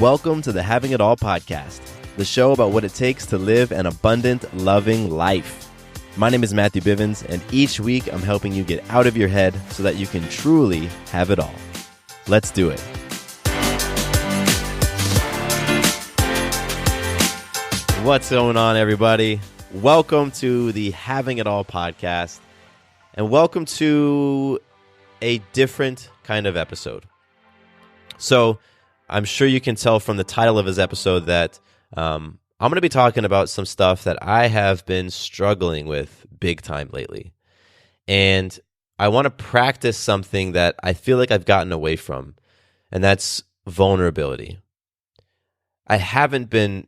Welcome to the Having It All podcast, the show about what it takes to live an abundant, loving life. My name is Matthew Bivens, and each week I'm helping you get out of your head so that you can truly have it all. Let's do it. What's going on, everybody? Welcome to the Having It All podcast, and welcome to a different kind of episode. So, I'm sure you can tell from the title of his episode that I'm going to be talking about some stuff that I have been struggling with big time lately. And I want to practice something that I feel like I've gotten away from, and that's vulnerability. I haven't given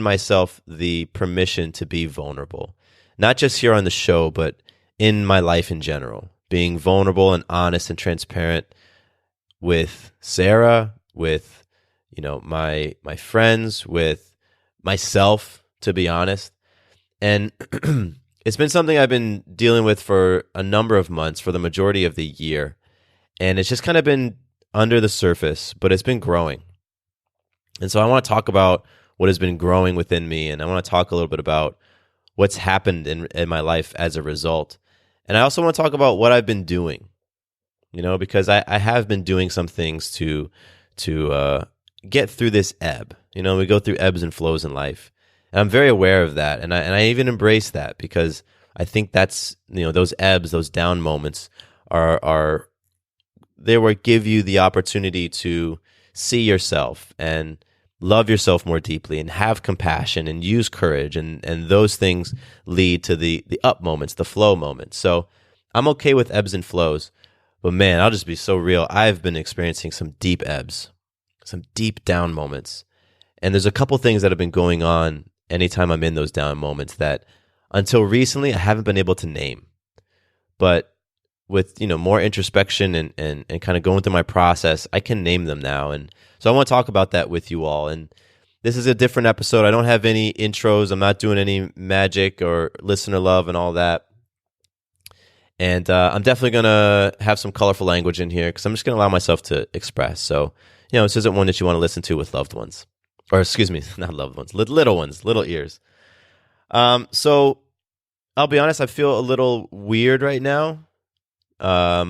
myself the permission to be vulnerable, not just here on the show, but in my life in general, being vulnerable and honest and transparent with Sarah, with my friends, with myself, to be honest. And it's been something I've been dealing with for a number of months, for the majority of the year. And it's just kind of been under the surface, but it's been growing. And so I want to talk about what has been growing within me, and I want to talk a little bit about what's happened in my life as a result. And I also want to talk about what I've been doing. Because I have been doing some things to get through this ebb. We go through ebbs and flows in life, and I'm very aware of that, and I even embrace that because I think that's those ebbs, those down moments are they will give you the opportunity to see yourself and love yourself more deeply and have compassion and use courage, and those things lead to the up moments, the flow moments. So I'm okay with ebbs and flows. But man, I'll just be so real. I've been experiencing some deep ebbs, some deep down moments. And there's a couple things that have been going on anytime I'm in those down moments that until recently I haven't been able to name. But with more introspection and kind of going through my process, I can name them now. And so I want to talk about that with you all. And this is a different episode. I don't have any intros. I'm not doing any magic or listener love and all that. And I'm definitely going to have some colorful language in here because I'm just going to allow myself to express. So, this isn't one that you want to listen to with loved ones. Or excuse me, not loved ones, little ones, little ears. So I'll be honest, I feel a little weird right now. I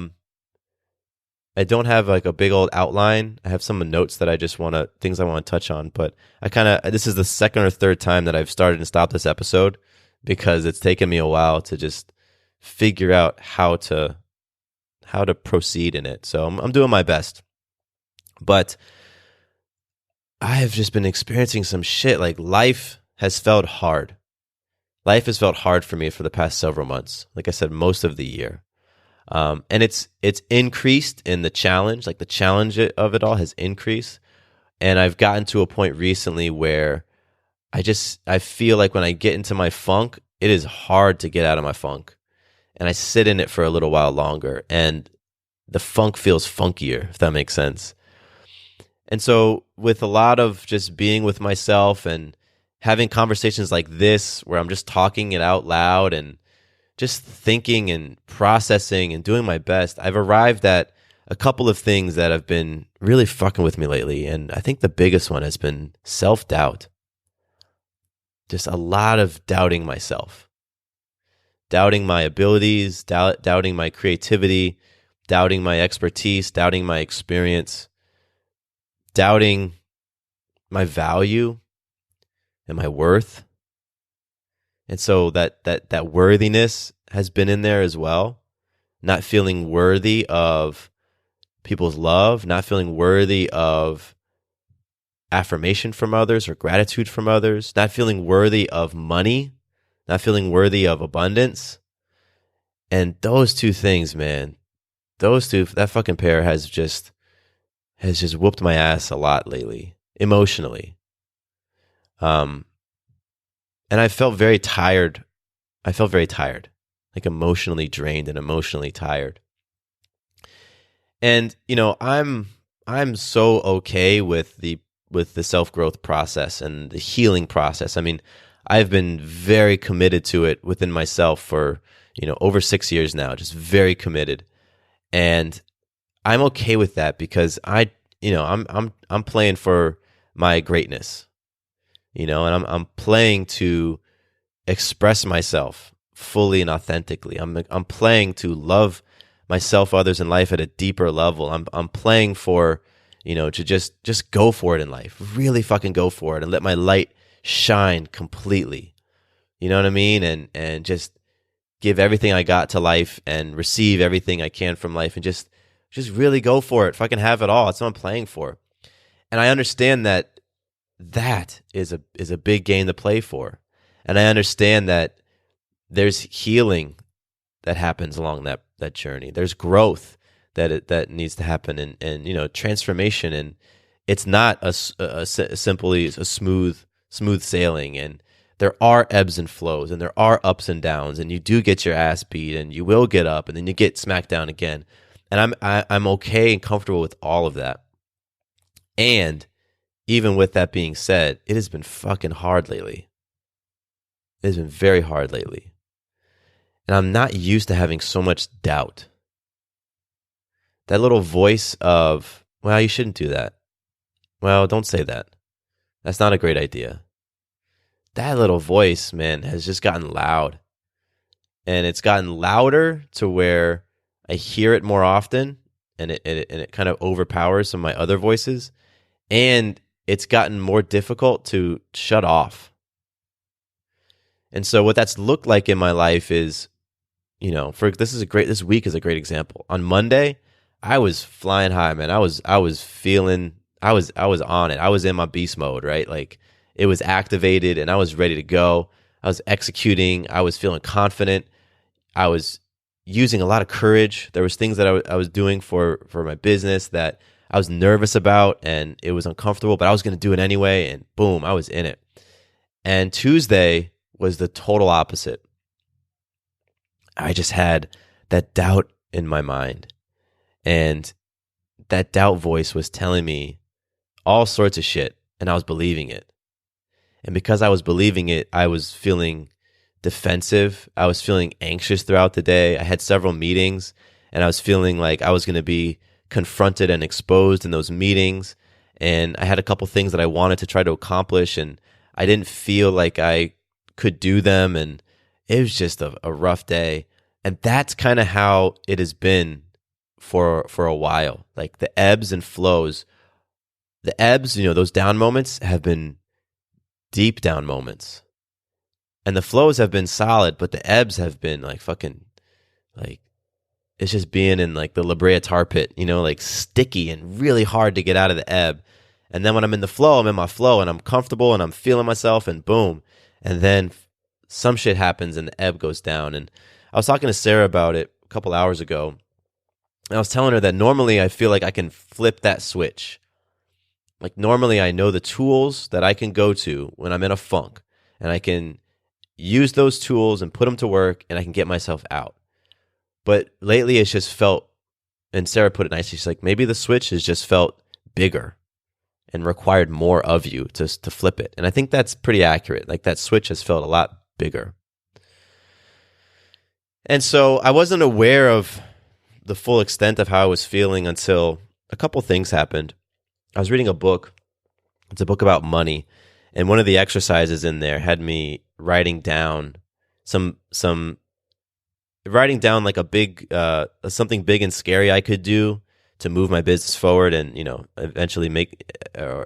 don't have like a big old outline. I have some notes that things I want to touch on. But this is the second or third time that I've started and stopped this episode because it's taken me a while to just figure out how to proceed in it. So I'm doing my best. But I have just been experiencing some shit. Like life has felt hard. Life has felt hard for me for the past several months. Like I said, most of the year. And it's increased in the challenge. Like the challenge of it all has increased. And I've gotten to a point recently where I feel like when I get into my funk, it is hard to get out of my funk. And I sit in it for a little while longer, and the funk feels funkier, if that makes sense. And so with a lot of just being with myself and having conversations like this, where I'm just talking it out loud and just thinking and processing and doing my best, I've arrived at a couple of things that have been really fucking with me lately. And I think the biggest one has been self-doubt. Just a lot of doubting myself. Doubting my abilities, doubting my creativity, doubting my expertise, doubting my experience, doubting my value and my worth. And so that worthiness has been in there as well. Not feeling worthy of people's love, not feeling worthy of affirmation from others or gratitude from others, not feeling worthy of money, not feeling worthy of abundance. And those two things, man, that fucking pair has just whooped my ass a lot lately, emotionally. And I felt very tired. Like emotionally drained and emotionally tired. And, I'm so okay with the self-growth process and the healing process. I mean, I've been very committed to it within myself for, over 6 years now, just very committed. And I'm okay with that because I'm playing for my greatness, and I'm playing to express myself fully and authentically. I'm playing to love myself, others, in life at a deeper level. I'm playing for, to just go for it in life. Really fucking go for it and let my light shine completely. You know what I mean? And just give everything I got to life and receive everything I can from life and just really go for it. Fucking have it all. That's what I'm playing for. And I understand that is a big game to play for. And I understand that there's healing that happens along that journey. There's growth that needs to happen and transformation. And it's not simply a smooth sailing. And there are ebbs and flows and there are ups and downs, and you do get your ass beat and you will get up and then you get smacked down again. And I'm okay and comfortable with all of that. And even with that being said, it has been fucking hard lately. It has been very hard lately. And I'm not used to having so much doubt. That little voice of, well, you shouldn't do that. Well, don't say that. That's not a great idea. That little voice, man, has just gotten loud. And it's gotten louder to where I hear it more often, and it kind of overpowers some of my other voices. And it's gotten more difficult to shut off. And so what that's looked like in my life is, this week is a great example. On Monday, I was flying high, man. I was on it. I was in my beast mode, right? Like, it was activated and I was ready to go. I was executing. I was feeling confident. I was using a lot of courage. There was things that I was doing for my business that I was nervous about, and it was uncomfortable, but I was going to do it anyway. And boom, I was in it. And Tuesday was the total opposite. I just had that doubt in my mind, and that doubt voice was telling me all sorts of shit, and I was believing it. And because I was believing it, I was feeling defensive. I was feeling anxious throughout the day. I had several meetings, and I was feeling like I was going to be confronted and exposed in those meetings. And I had a couple things that I wanted to try to accomplish, and I didn't feel like I could do them. And it was just a rough day. And that's kind of how it has been for a while. Like, the ebbs and flows. The ebbs, those down moments have been deep down moments. And the flows have been solid, but the ebbs have been like fucking, like, it's just being in like the La Brea tar pit, like sticky and really hard to get out of the ebb. And then when I'm in the flow, I'm in my flow and I'm comfortable and I'm feeling myself, and boom. And then some shit happens and the ebb goes down. And I was talking to Sarah about it a couple hours ago. And I was telling her that normally I feel like I can flip that switch. Like, normally I know the tools that I can go to when I'm in a funk, and I can use those tools and put them to work, and I can get myself out. But lately it's just felt, and Sarah put it nicely, she's like, maybe the switch has just felt bigger and required more of you to flip it. And I think that's pretty accurate. Like, that switch has felt a lot bigger. And so I wasn't aware of the full extent of how I was feeling until a couple things happened. I was reading a book. It's a book about money. And one of the exercises in there had me writing down writing down like a big, something big and scary I could do to move my business forward and, eventually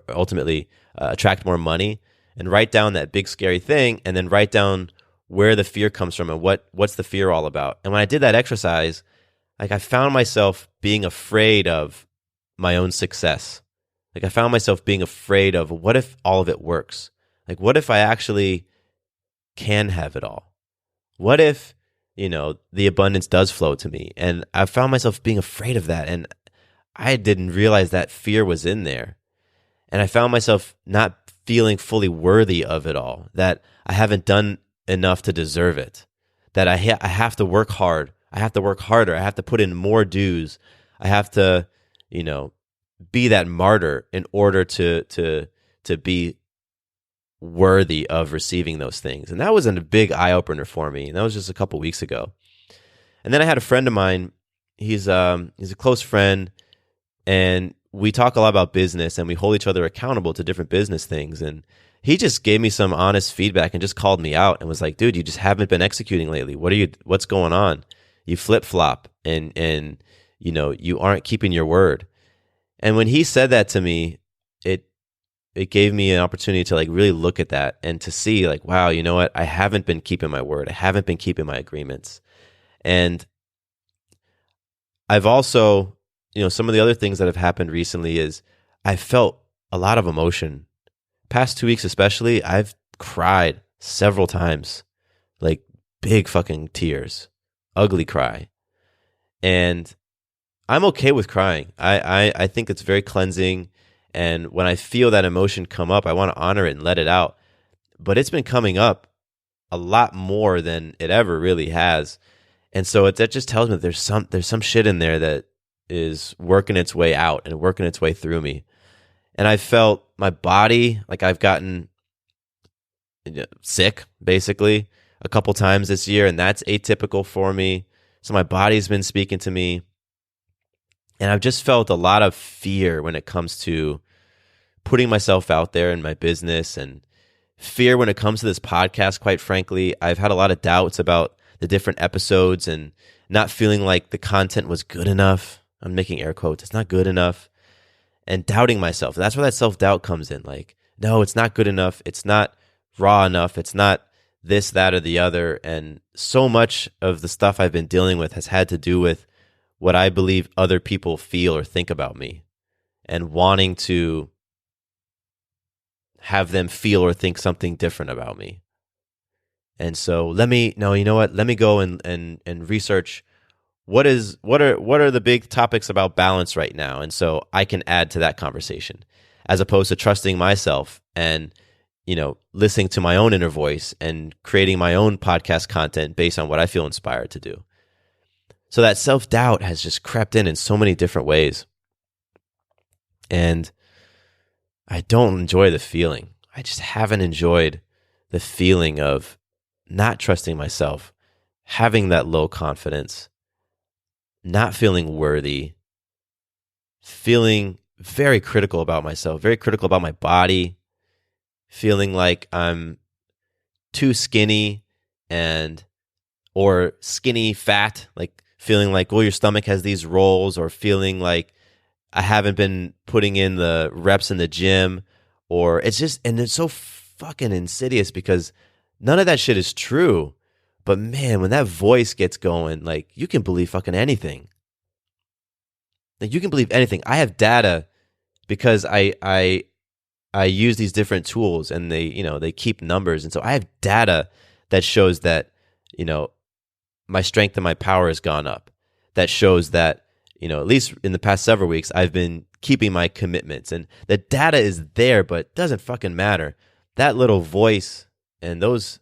ultimately attract more money, and write down that big scary thing, and then write down where the fear comes from and what's the fear all about. And when I did that exercise, like, I found myself being afraid of my own success. Like, I found myself being afraid of, what if all of it works? Like, what if I actually can have it all? What if, the abundance does flow to me? And I found myself being afraid of that. And I didn't realize that fear was in there. And I found myself not feeling fully worthy of it all, that I haven't done enough to deserve it, that I have to work hard. I have to work harder. I have to put in more dues. I have to, be that martyr in order to be worthy of receiving those things. And that was a big eye-opener for me. And that was just a couple weeks ago. And then I had a friend of mine. He's a close friend, and we talk a lot about business and we hold each other accountable to different business things. And he just gave me some honest feedback and just called me out and was like, dude, you just haven't been executing lately. What's going on? You flip flop and you aren't keeping your word. And when he said that to me, it gave me an opportunity to like really look at that and to see like, wow, you know what? I haven't been keeping my word. I haven't been keeping my agreements. And I've also, some of the other things that have happened recently is I felt a lot of emotion. Past 2 weeks especially, I've cried several times, like big fucking tears, ugly cry. And I'm okay with crying. I think it's very cleansing. And when I feel that emotion come up, I want to honor it and let it out. But it's been coming up a lot more than it ever really has. And so that just tells me there's some shit in there that is working its way out and working its way through me. And I felt my body, like I've gotten sick basically a couple times this year, and that's atypical for me. So my body's been speaking to me. And I've just felt a lot of fear when it comes to putting myself out there in my business, and fear when it comes to this podcast, quite frankly. I've had a lot of doubts about the different episodes and not feeling like the content was good enough. I'm making air quotes. It's not good enough. And doubting myself. And that's where that self-doubt comes in. Like, no, it's not good enough. It's not raw enough. It's not this, that, or the other. And so much of the stuff I've been dealing with has had to do with what I believe other people feel or think about me, and wanting to have them feel or think something different about me. And so let me go and research what are the big topics about balance right now. And so I can add to that conversation, as opposed to trusting myself and, listening to my own inner voice and creating my own podcast content based on what I feel inspired to do. So that self-doubt has just crept in so many different ways. And I don't enjoy the feeling. I just haven't enjoyed the feeling of not trusting myself, having that low confidence, not feeling worthy, feeling very critical about myself, very critical about my body, feeling like I'm too skinny or skinny fat, like feeling like, your stomach has these rolls, or feeling like I haven't been putting in the reps in the gym, or it's so fucking insidious because none of that shit is true. But man, when that voice gets going, like, you can believe fucking anything. Like, you can believe anything. I have data because I use these different tools, and they keep numbers. And so I have data that shows that, my strength and my power has gone up. That shows that, at least in the past several weeks, I've been keeping my commitments, and the data is there, but it doesn't fucking matter. That little voice and those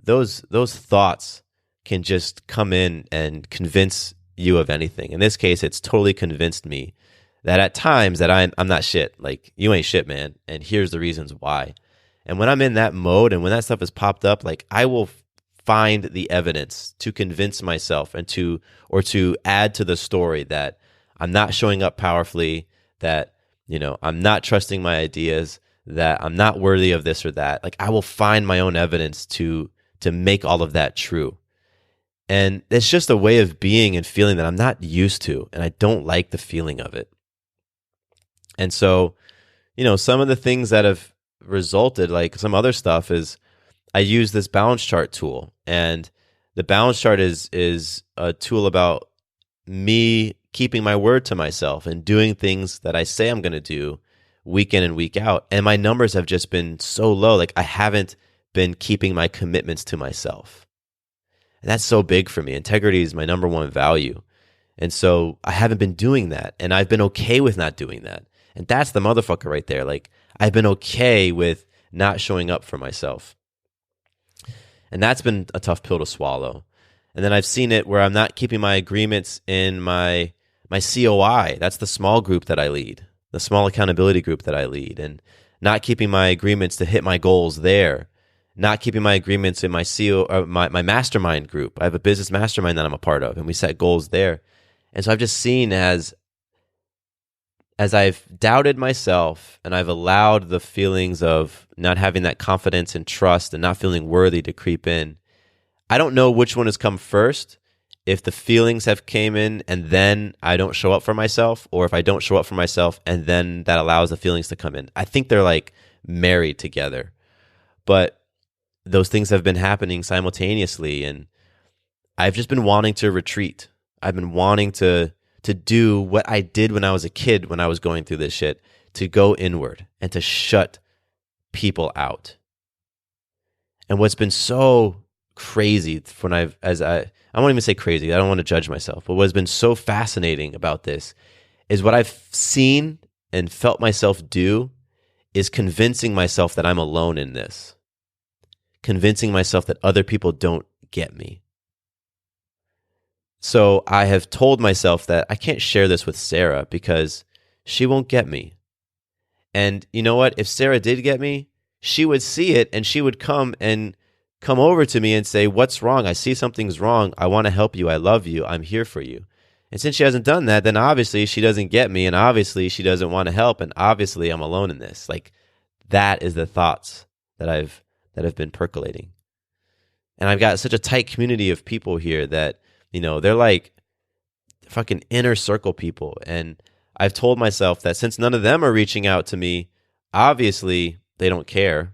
thoughts can just come in and convince you of anything. In this case, it's totally convinced me that at times that I'm not shit. Like, you ain't shit, man. And here's the reasons why. And when I'm in that mode and when that stuff is popped up, like, I will find the evidence to convince myself and to add to the story that I'm not showing up powerfully, that, I'm not trusting my ideas, that I'm not worthy of this or that. Like, I will find my own evidence to make all of that true. And it's just a way of being and feeling that I'm not used to, and I don't like the feeling of it. And so, some of the things that have resulted, like some other stuff, is I use this balance chart tool, and the balance chart is a tool about me keeping my word to myself and doing things that I say I'm going to do week in and week out. And my numbers have just been so low. Like, I haven't been keeping my commitments to myself. And that's so big for me. Integrity is my number one value. And so I haven't been doing that. And I've been okay with not doing that. And that's the motherfucker right there. Like, I've been okay with not showing up for myself. And that's been a tough pill to swallow. And then I've seen it where I'm not keeping my agreements in my COI. That's the small group that I lead, the small accountability group that I lead, and not keeping my agreements to hit my goals there, not keeping my agreements in my mastermind group. I have a business mastermind that I'm a part of, and we set goals there. And so I've just seen as as I've doubted myself and I've allowed the feelings of not having that confidence and trust and not feeling worthy to creep in, I don't know which one has come first. If the feelings have came in and then I don't show up for myself, or if I don't show up for myself and then that allows the feelings to come in. I think they're like married together. But those things have been happening simultaneously, and I've just been wanting to retreat. I've been wanting to do what I did when I was a kid when I was going through this shit, to go inward and to shut people out. And what's been so crazy when I won't even say crazy, I don't want to judge myself, but what has been so fascinating about this is what I've seen and felt myself do is convincing myself that I'm alone in this. Convincing myself that other people don't get me. So I have told myself that I can't share this with Sarah because she won't get me. And you know what? If Sarah did get me, she would see it and she would come over to me and say, "What's wrong? I see something's wrong. I want to help you. I love you. I'm here for you." And since she hasn't done that, then obviously she doesn't get me, and obviously she doesn't want to help, and obviously I'm alone in this. Like, that is the thoughts that have been percolating. And I've got such a tight community of people here that, they're like fucking inner circle people. And I've told myself that since none of them are reaching out to me, obviously they don't care.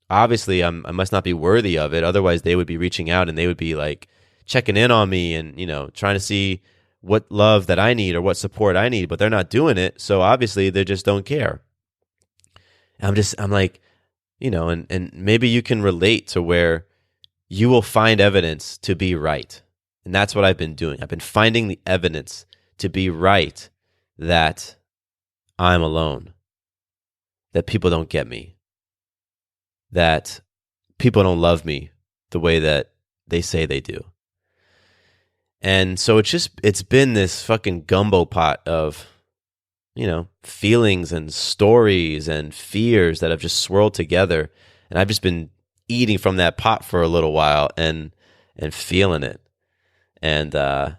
Obviously I must not be worthy of it. Otherwise they would be reaching out and they would be like checking in on me and, trying to see what love that I need or what support I need, but they're not doing it. So obviously they just don't care. I'm like, and maybe you can relate to where you will find evidence to be right. And that's what I've been doing. I've been finding the evidence to be right that I'm alone, that people don't get me, that people don't love me the way that they say they do. And so it's been this fucking gumbo pot of, feelings and stories and fears that have just swirled together. And I've just been eating from that pot for a little while and feeling it. And I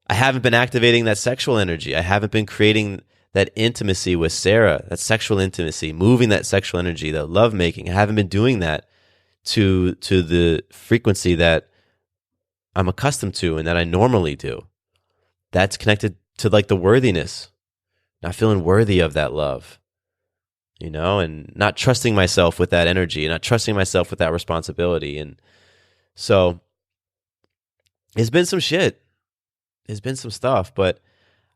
haven't been activating that sexual energy. I haven't been creating that intimacy with Sarah, that sexual intimacy, moving that sexual energy, that lovemaking. I haven't been doing that to the frequency that I'm accustomed to and that I normally do. That's connected to like the worthiness, not feeling worthy of that love, and not trusting myself with that energy, not trusting myself with that responsibility. And so it's been some shit. It's been some stuff, but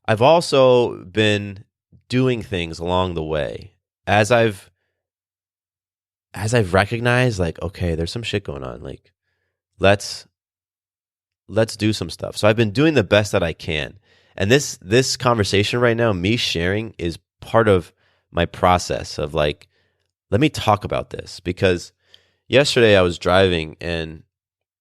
I've also been doing things along the way as I've recognized, like, okay, there's some shit going on. Like, let's do some stuff. So I've been doing the best that I can. And this conversation right now, me sharing, is part of my process of like, let me talk about this. Because yesterday I was driving, and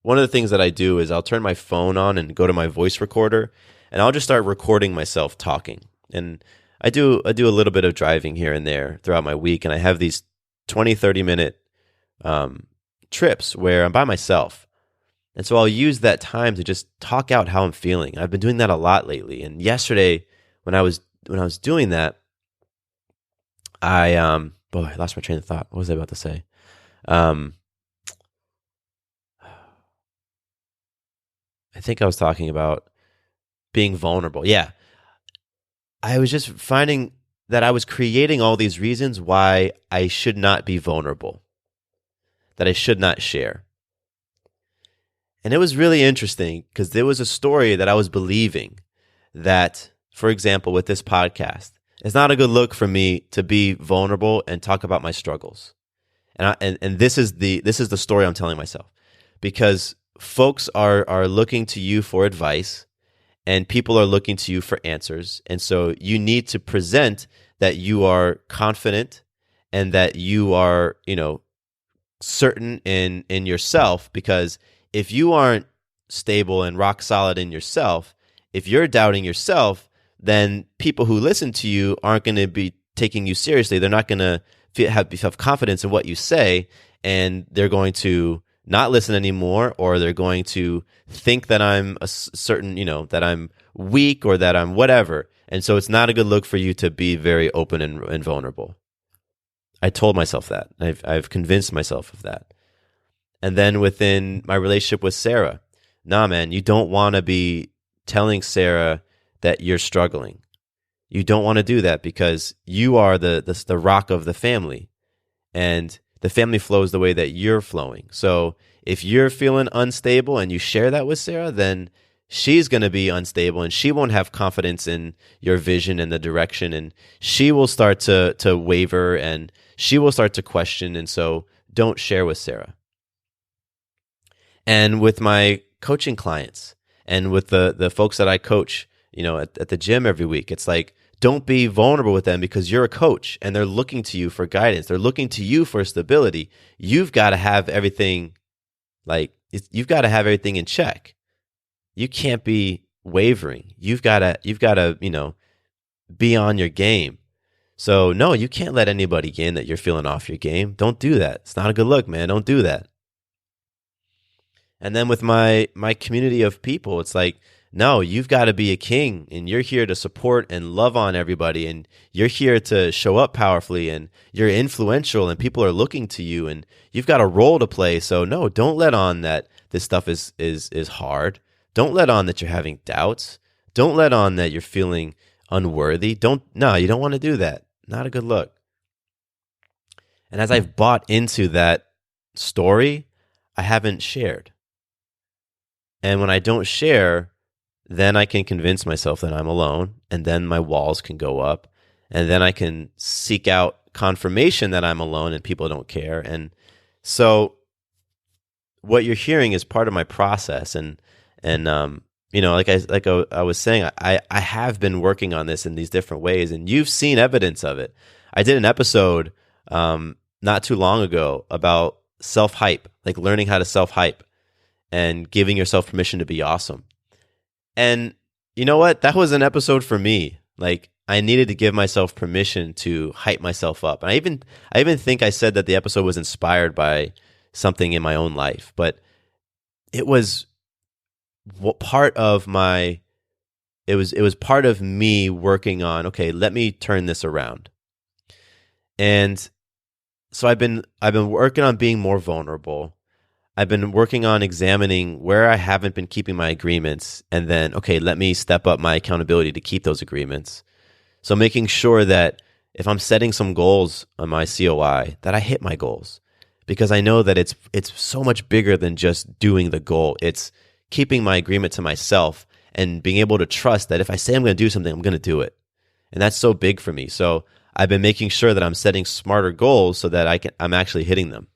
one of the things that I do is I'll turn my phone on and go to my voice recorder, and I'll just start recording myself talking. And I do a little bit of driving here and there throughout my week, and I have these 20, 30-minute trips where I'm by myself. And so I'll use that time to just talk out how I'm feeling. I've been doing that a lot lately. And yesterday, when I was doing that, I lost my train of thought. What was I about to say? I think I was talking about being vulnerable. Yeah. I was just finding that I was creating all these reasons why I should not be vulnerable, that I should not share. And it was really interesting because there was a story that I was believing that, for example, with this podcast, it's not a good look for me to be vulnerable and talk about my struggles. And this is the story I'm telling myself, because folks are looking to you for advice and people are looking to you for answers. And so you need to present that you are confident and that you are, certain in yourself, because if you aren't stable and rock solid in yourself, if you're doubting yourself, then people who listen to you aren't going to be taking you seriously. They're not going to have confidence in what you say, and they're going to not listen anymore, or they're going to think that I'm a certain, that I'm weak or that I'm whatever. And so it's not a good look for you to be very open and vulnerable. I told myself that. I've convinced myself of that. And then within my relationship with Sarah, nah, man, you don't want to be telling Sarah that you're struggling. You don't want to do that because you are the rock of the family, and the family flows the way that you're flowing. So if you're feeling unstable and you share that with Sarah, then she's going to be unstable and she won't have confidence in your vision and the direction, and she will start to waver and she will start to question. And so don't share with Sarah. And with my coaching clients and with the folks that I coach, at the gym every week, it's like, don't be vulnerable with them because you're a coach and they're looking to you for guidance. They're looking to you for stability. You've got to have everything in check. You can't be wavering. You've got to, be on your game. So no, you can't let anybody in that you're feeling off your game. Don't do that. It's not a good look, man. Don't do that. And then with my community of people, it's like, no, you've got to be a king, and you're here to support and love on everybody, and you're here to show up powerfully, and you're influential, and people are looking to you, and you've got a role to play. So no, don't let on that this stuff is hard. Don't let on that you're having doubts. Don't let on that you're feeling unworthy. You don't want to do that. Not a good look. And as I've bought into that story, I haven't shared. And when I don't share, then I can convince myself that I'm alone, and then my walls can go up, and then I can seek out confirmation that I'm alone and people don't care. And so what you're hearing is part of my process. And like I was saying, I have been working on this in these different ways, and you've seen evidence of it. I did an episode not too long ago about self-hype, like learning how to self-hype and giving yourself permission to be awesome. And you know what? That was an episode for me. Like, I needed to give myself permission to hype myself up. And I even think I said that the episode was inspired by something in my own life, but it was part of part of me working on, okay, let me turn this around. And so I've been working on being more vulnerable. I've been working on examining where I haven't been keeping my agreements, and then, okay, let me step up my accountability to keep those agreements. So making sure that if I'm setting some goals on my COI, that I hit my goals, because I know that it's so much bigger than just doing the goal. It's keeping my agreement to myself and being able to trust that if I say I'm going to do something, I'm going to do it. And that's so big for me. So I've been making sure that I'm setting smarter goals so that I'm actually hitting them.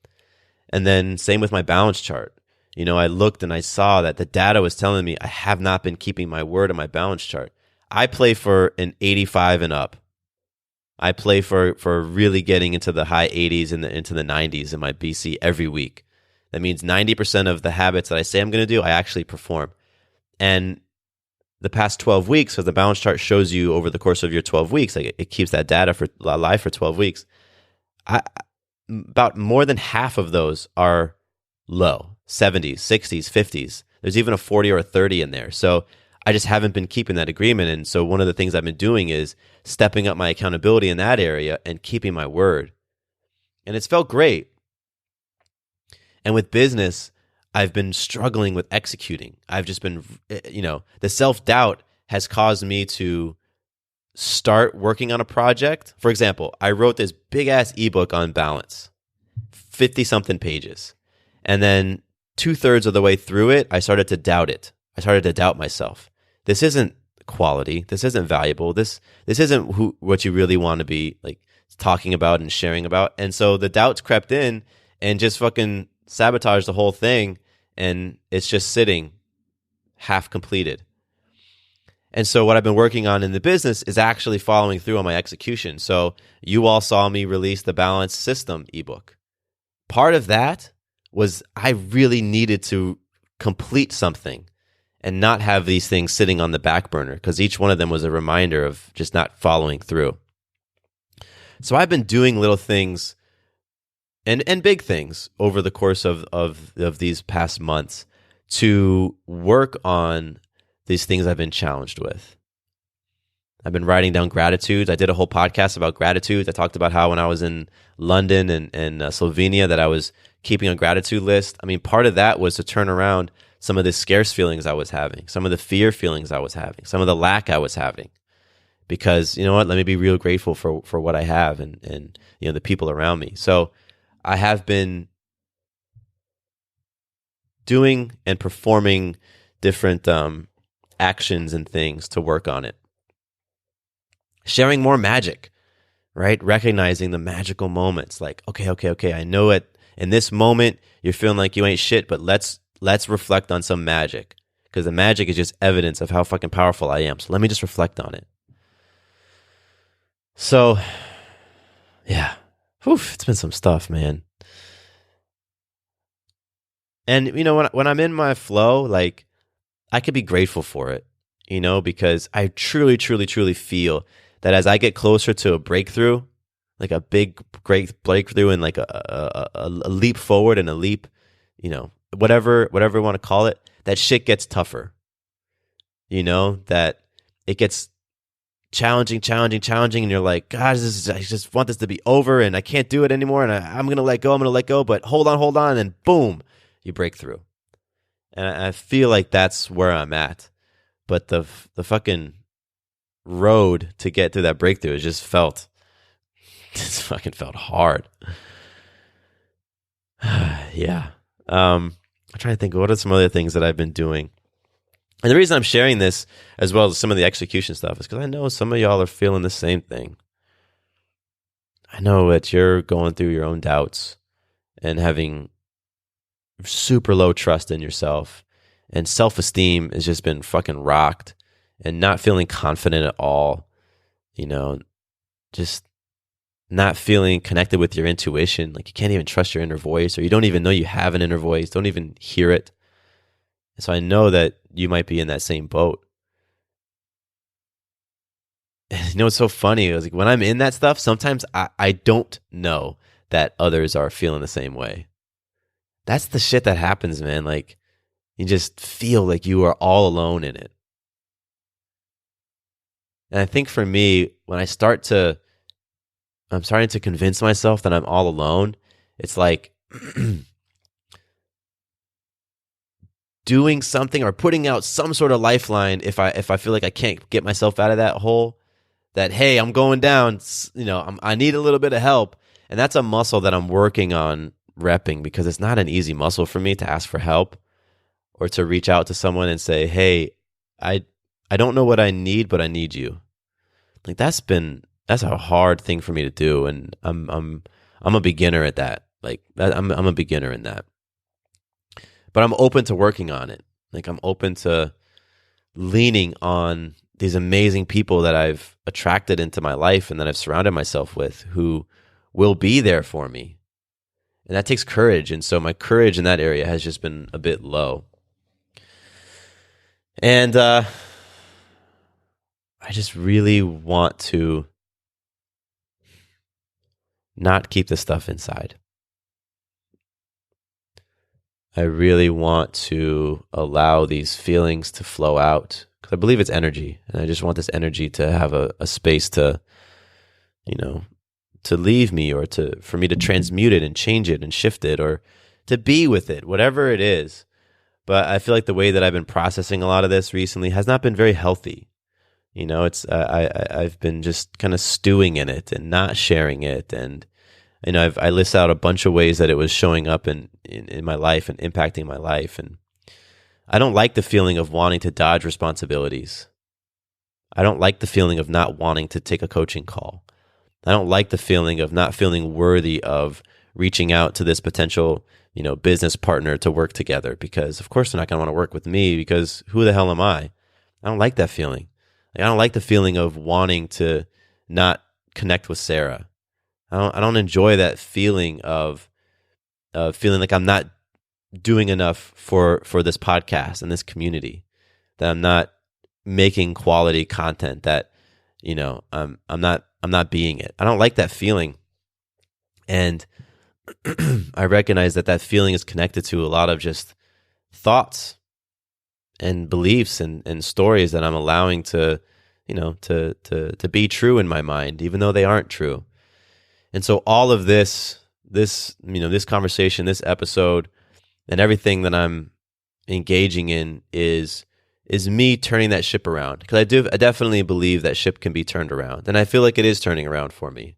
And then same with my balance chart. I looked and I saw that the data was telling me I have not been keeping my word on my balance chart. I play for an 85 and up. I play for really getting into the high 80s and into the 90s in my BC every week. That means 90% of the habits that I say I'm going to do, I actually perform. And the past 12 weeks, because the balance chart shows you over the course of your 12 weeks, like it keeps that data alive for 12 weeks. About more than half of those are low, 70s, 60s, 50s. There's even a 40 or a 30 in there. So I just haven't been keeping that agreement. And so one of the things I've been doing is stepping up my accountability in that area and keeping my word. And it's felt great. And with business, I've been struggling with executing. I've just been, the self-doubt has caused me to start working on a project. For example, I wrote this big ass ebook on balance, 50 something pages. And then 2/3 of the way through it, I started to doubt it. I started to doubt myself. This isn't quality. This isn't valuable. This isn't what you really want to be like talking about and sharing about. And so the doubts crept in and just fucking sabotaged the whole thing. And it's just sitting half completed. And so what I've been working on in the business is actually following through on my execution. So you all saw me release the Balance System ebook. Part of that was I really needed to complete something and not have these things sitting on the back burner, because each one of them was a reminder of just not following through. So I've been doing little things and big things over the course of these past months to work on these things I've been challenged with. I've been writing down gratitudes. I did a whole podcast about gratitudes. I talked about how when I was in London and Slovenia that I was keeping a gratitude list. I mean, part of that was to turn around some of the scarce feelings I was having, some of the fear feelings I was having, some of the lack I was having. Because, you know what, let me be real grateful for what I have and you know, the people around me. So I have been doing and performing different actions and things to work on it. Sharing more magic, right? Recognizing the magical moments. Like, okay. I know it. In this moment, you're feeling like you ain't shit, but let's reflect on some magic, because the magic is just evidence of how fucking powerful I am. So let me just reflect on it. So, yeah, it's been some stuff, man. And you know, when I'm in my flow, like, I could be grateful for it, you know, because I truly feel that as I get closer to a breakthrough, like a big great breakthrough and like a leap forward and a leap, you know, whatever you want to call it, that shit gets tougher. You know, that it gets challenging, and you're like, God, I just want this to be over, and I can't do it anymore, and I'm gonna let go, but hold on, and boom, you break through. And I feel like that's where I'm at. But the fucking road to get through that breakthrough, it's fucking felt hard. Yeah. I'm trying to think, what are some other things that I've been doing? And the reason I'm sharing this, as well as some of the execution stuff, is because I know some of y'all are feeling the same thing. I know that you're going through your own doubts and having super low trust in yourself, and self-esteem has just been fucking rocked, and not feeling confident at all, you know, just not feeling connected with your intuition. Like, you can't even trust your inner voice, or you don't even know you have an inner voice, don't even hear it. And so I know that you might be in that same boat. And you know what's so funny? It was like, when I'm in that stuff, sometimes I don't know that others are feeling the same way. That's the shit that happens, man. Like, you just feel like you are all alone in it. And I think for me, when I'm starting to convince myself that I'm all alone, it's like doing something or putting out some sort of lifeline if I feel like I can't get myself out of that hole, that, hey, I'm going down, you know, I need a little bit of help. And that's a muscle that I'm working on repping, because it's not an easy muscle for me to ask for help or to reach out to someone and say, hey, I don't know what I need, but I need you. Like, that's a hard thing for me to do, and I'm a beginner at that. Like, I'm a beginner in that. But I'm open to working on it. Like, I'm open to leaning on these amazing people that I've attracted into my life and that I've surrounded myself with, who will be there for me. And that takes courage. And so my courage in that area has just been a bit low. And I just really want to not keep this stuff inside. I really want to allow these feelings to flow out, because I believe it's energy. And I just want this energy to have a space to, you know, to leave me, or for me to transmute it and change it and shift it, or to be with it, whatever it is. But I feel like the way that I've been processing a lot of this recently has not been very healthy. You know, it's I've been just kind of stewing in it and not sharing it, and you know, I list out a bunch of ways that it was showing up in my life and impacting my life, and I don't like the feeling of wanting to dodge responsibilities. I don't like the feeling of not wanting to take a coaching call. I don't like the feeling of not feeling worthy of reaching out to this potential, you know, business partner to work together, because of course they're not going to want to work with me, because who the hell am I? I don't like that feeling. Like, I don't like the feeling of wanting to not connect with Sarah. I don't enjoy that feeling of feeling like I'm not doing enough for this podcast and this community, that I'm not making quality content, that, you know, I'm not being it. I don't like that feeling. And I recognize that feeling is connected to a lot of just thoughts and beliefs and stories that I'm allowing to, to be true in my mind, even though they aren't true. And so all of this conversation, this episode, and everything that I'm engaging in is me turning that ship around. Because I definitely believe that ship can be turned around, and I feel like it is turning around for me.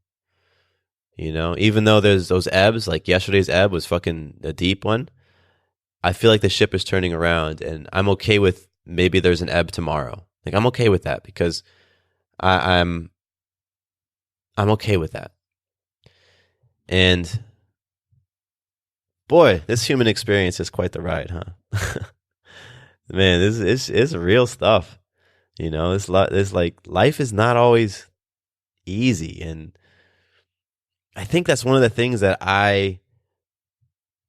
Even though there's those ebbs, like yesterday's ebb was fucking a deep one, I feel like the ship is turning around, and I'm okay with maybe there's an ebb tomorrow. Like, I'm okay with that because I'm okay with that. And boy, this human experience is quite the ride, huh? Man, this is real stuff. It's like life is not always easy, and I think that's one of the things that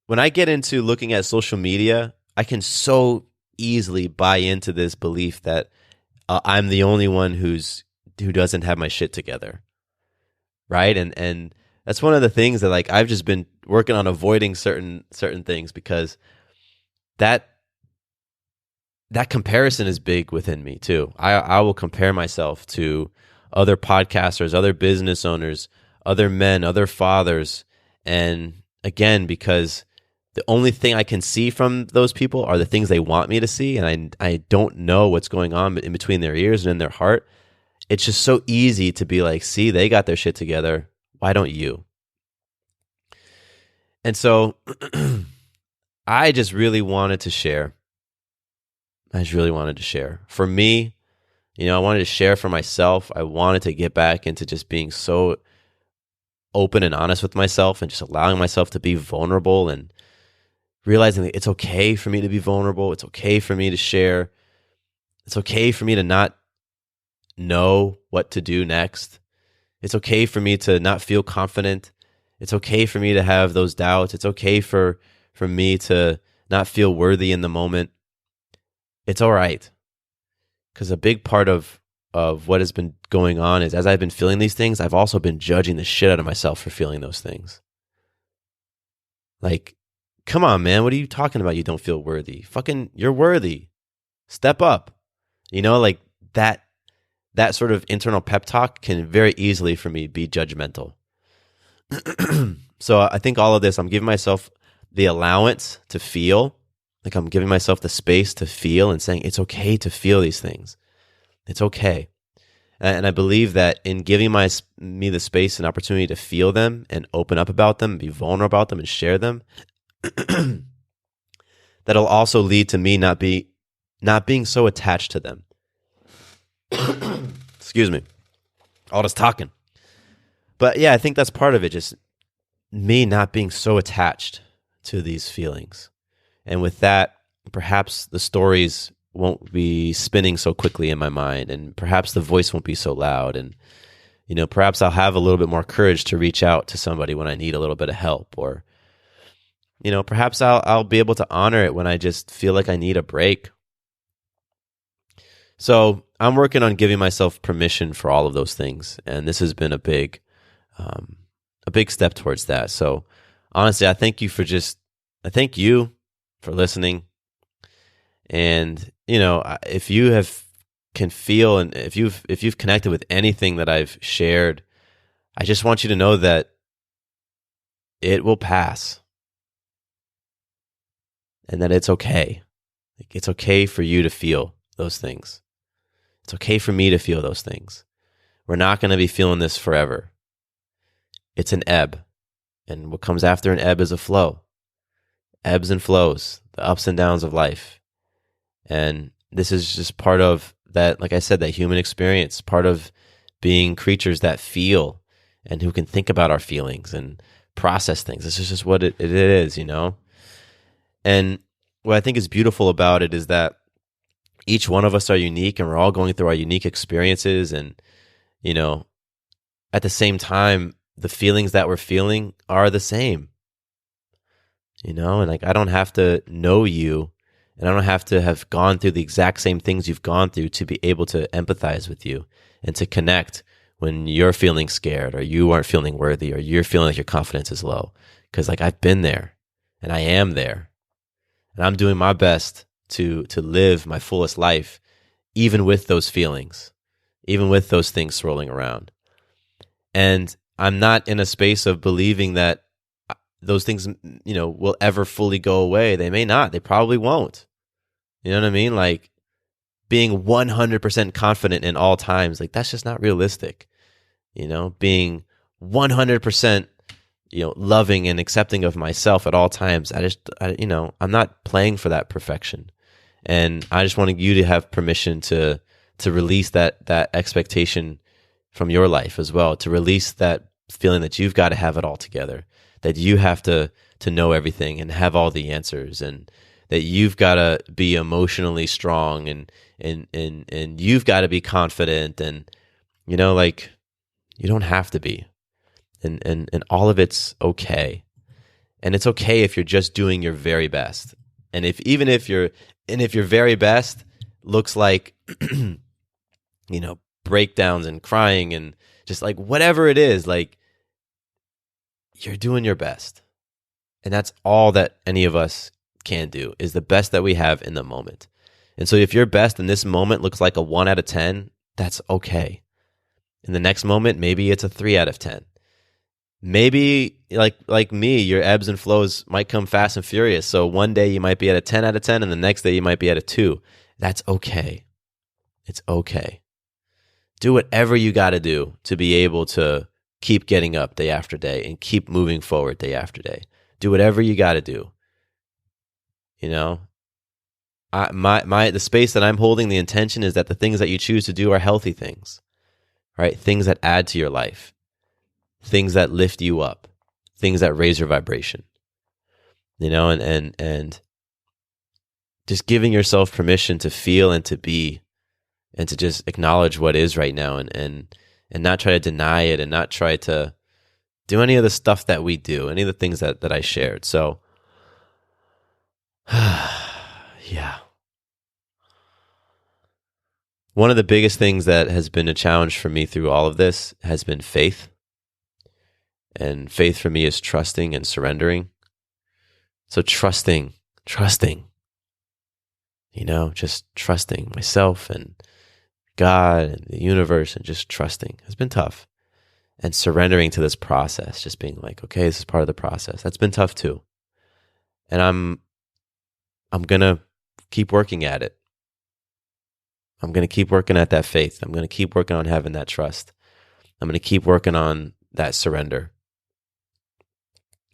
when I get into looking at social media, I can so easily buy into this belief that I'm the only one who doesn't have my shit together, right? And that's one of the things that, like, I've just been working on avoiding certain things, because that comparison is big within me too. I will compare myself to other podcasters, other business owners, other men, other fathers, and again, because the only thing I can see from those people are the things they want me to see, and I don't know what's going on in between their ears and in their heart. It's just so easy to be like, see, they got their shit together. Why don't you? And so I just really wanted to share. For me, I wanted to share for myself. I wanted to get back into just being so open and honest with myself, and just allowing myself to be vulnerable, and realizing that it's okay for me to be vulnerable. It's okay for me to share. It's okay for me to not know what to do next. It's okay for me to not feel confident. It's okay for me to have those doubts. It's okay for me to not feel worthy in the moment. It's all right. Because a big part of what has been going on is, as I've been feeling these things, I've also been judging the shit out of myself for feeling those things. Like, come on, man, what are you talking about? You don't feel worthy. Fucking, you're worthy. Step up. Like that sort of internal pep talk can very easily for me be judgmental. So I think all of this, I'm giving myself the allowance to feel. Like, I'm giving myself the space to feel, and saying it's okay to feel these things. It's okay. And I believe that in giving me the space and opportunity to feel them, and open up about them, be vulnerable about them, and share them, that'll also lead to me not being so attached to them. Excuse me. All this talking. But yeah, I think that's part of it. Just me not being so attached to these feelings. And with that, perhaps the stories won't be spinning so quickly in my mind, and perhaps the voice won't be so loud. And, perhaps I'll have a little bit more courage to reach out to somebody when I need a little bit of help, or, perhaps I'll be able to honor it when I just feel like I need a break. So I'm working on giving myself permission for all of those things. And this has been a big step towards that. So honestly, I thank you for listening. And, if you can feel, and if you've connected with anything that I've shared, I just want you to know that it will pass, and that it's okay. It's okay for you to feel those things. It's okay for me to feel those things. We're not going to be feeling this forever. It's an ebb. And what comes after an ebb is a flow. Ebbs and flows, the ups and downs of life. And this is just part of that, like I said, that human experience, part of being creatures that feel and who can think about our feelings and process things. This is just what it is, And what I think is beautiful about it is that each one of us are unique, and we're all going through our unique experiences. And, at the same time, the feelings that we're feeling are the same. And like, I don't have to know you, and I don't have to have gone through the exact same things you've gone through to be able to empathize with you and to connect when you're feeling scared, or you aren't feeling worthy, or you're feeling like your confidence is low. Because, like, I've been there, and I am there, and I'm doing my best to live my fullest life, even with those feelings, even with those things swirling around. And I'm not in a space of believing that those things, will ever fully go away. They may not. They probably won't. You know what I mean? Like being 100% confident in all times, like that's just not realistic. Being 100%, loving and accepting of myself at all times. I'm not playing for that perfection. And I just wanted you to have permission to release that expectation from your life as well, to release that feeling that you've got to have it all together, that you have to know everything and have all the answers, and that you've got to be emotionally strong and you've got to be confident, and you don't have to be. And all of it's okay. And it's okay if you're just doing your very best. And if your very best looks like breakdowns and crying and just like whatever it is, like you're doing your best. And that's all that any of us can do, is the best that we have in the moment. And so if your best in this moment looks like a 1 out of 10, that's okay. In the next moment, maybe it's a 3 out of 10. Maybe like me, your ebbs and flows might come fast and furious. So one day you might be at a 10 out of 10 and the next day you might be at a 2. That's okay. It's okay. Do whatever you got to do to be able to keep getting up day after day and keep moving forward day after day. Do whatever you got to do. The space that I'm holding, the intention is that the things that you choose to do are healthy things, right? Things that add to your life, things that lift you up, things that raise your vibration, and just giving yourself permission to feel and to be, and to just acknowledge what is right now, and not try to deny it, and not try to do any of the stuff that we do, any of the things that I shared. So, yeah. One of the biggest things that has been a challenge for me through all of this has been faith. And faith for me is trusting and surrendering. So trusting, just trusting myself and God and the universe, and just trusting has been tough. And surrendering to this process, just being like, okay, this is part of the process. That's been tough too. And I'm going to keep working at it. I'm going to keep working at that faith. I'm going to keep working on having that trust. I'm going to keep working on that surrender.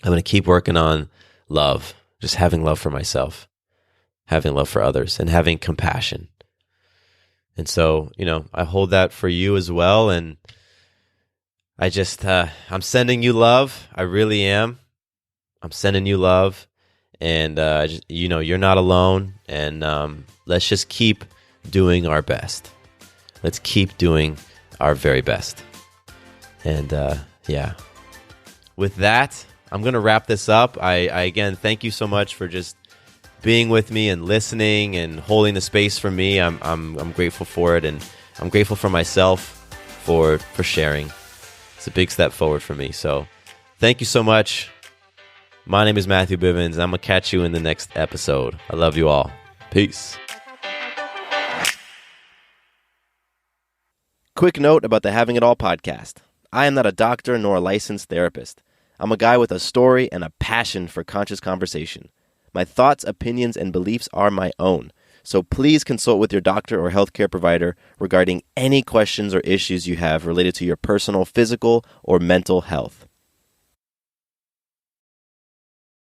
I'm going to keep working on love, just having love for myself, having love for others, and having compassion. And so, I hold that for you as well. And I just, I'm sending you love. I really am. I'm sending you love. And, you're not alone. And let's just keep doing our best. Let's keep doing our very best. And, yeah. With that, I'm going to wrap this up. I again, thank you so much for just being with me and listening and holding the space for me. I'm grateful for it, and I'm grateful for myself for sharing. It's a big step forward for me. So thank you so much. My name is Matthew Bivens, and I'm going to catch you in the next episode. I love you all. Peace. Quick note about the Having It All podcast. I am not a doctor nor a licensed therapist. I'm a guy with a story and a passion for conscious conversation. My thoughts, opinions, and beliefs are my own. So please consult with your doctor or healthcare provider regarding any questions or issues you have related to your personal, physical, or mental health.